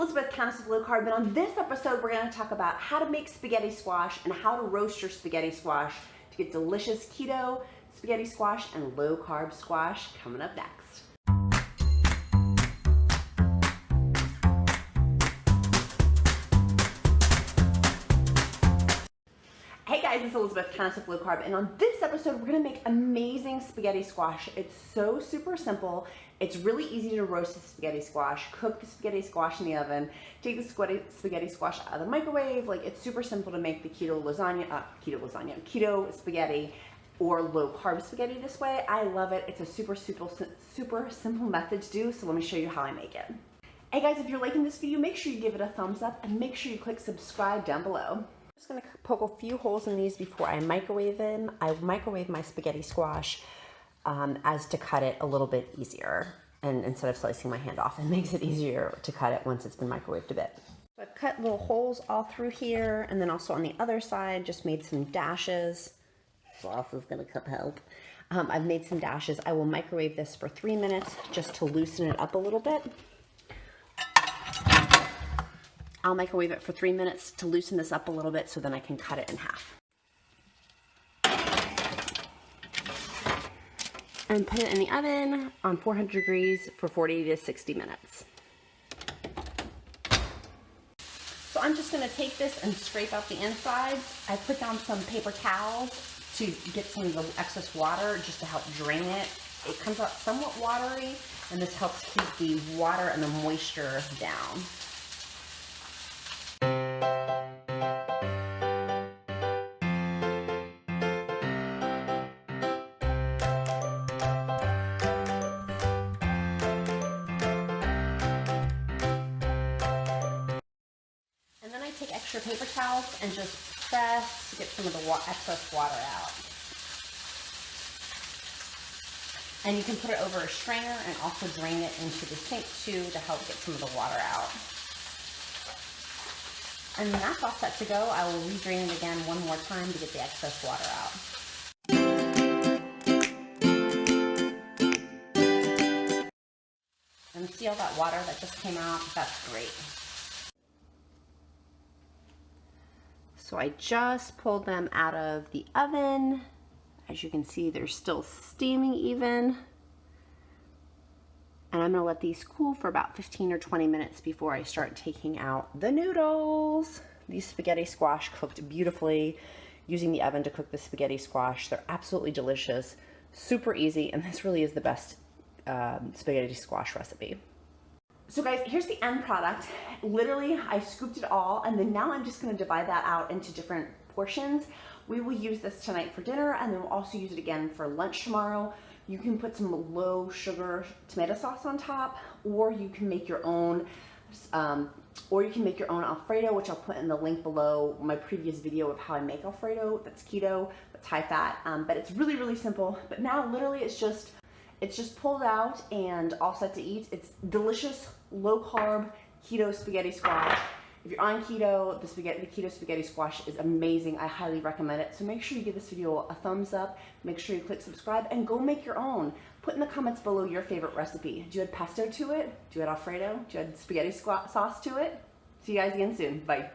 Elizabeth, Countess of Low Carb, and on this episode we're going to talk about how to make spaghetti squash and how to roast your spaghetti squash to get delicious keto spaghetti squash and low carb squash coming up next. Hey guys, it's Elizabeth, Countess of Low Carb, and on this episode we're going to make amazing spaghetti squash. It's so super simple. It's really easy to roast the spaghetti squash, cook the spaghetti squash in the oven, take the spaghetti squash out of the microwave. Like, it's super simple to make the keto spaghetti or low carb spaghetti this way. I love it. It's a super simple method to do, so let me show you how I make it. Hey guys, if you're liking this video, make sure you give it a thumbs up and make sure you click subscribe down below. I'm just going to poke a few holes in these before I microwave them. I microwave my spaghetti squash as to cut it a little bit easier, and instead of slicing my hand off, it makes it easier to cut it once it's been microwaved a bit. So I've cut little holes all through here, and then also on the other side just made some dashes. Sauce is gonna help. I've made some dashes. I will microwave this for 3 minutes just to loosen it up a little bit. I'll microwave it for 3 minutes to loosen this up a little bit so then I can cut it in half. And put it in the oven on 400 degrees for 40 to 60 minutes. So I'm just going to take this and scrape out the insides. I put down some paper towels to get some of the excess water just to help drain it. It comes out somewhat watery, and this helps keep the water and the moisture down. Take extra paper towels and just press to get some of the excess water out. And you can put it over a strainer and also drain it into the sink too to help get some of the water out. And that's all set to go. I will re-drain it again one more time to get the excess water out. And see all that water that just came out? That's great. So I just pulled them out of the oven. As you can see, they're still steaming even. And I'm gonna let these cool for about 15 or 20 minutes before I start taking out the noodles. These spaghetti squash cooked beautifully using the oven to cook the spaghetti squash. They're absolutely delicious, super easy, and this really is the best spaghetti squash recipe. So guys, here's the end product. Literally, I scooped it all, and then now I'm just gonna divide that out into different portions. We will use this tonight for dinner, and then we'll also use it again for lunch tomorrow. You can put some low sugar tomato sauce on top, or you can make your own, Alfredo, which I'll put in the link below my previous video of how I make Alfredo. That's keto, that's high fat, but it's really, really simple. But now literally it's just pulled out and all set to eat. It's delicious, low carb, keto spaghetti squash. If you're on keto, the keto spaghetti squash is amazing. I highly recommend it. So make sure you give this video a thumbs up. Make sure you click subscribe and go make your own. Put in the comments below your favorite recipe. Do you add pesto to it? Do you add Alfredo? Do you add spaghetti sauce to it? See you guys again soon. Bye.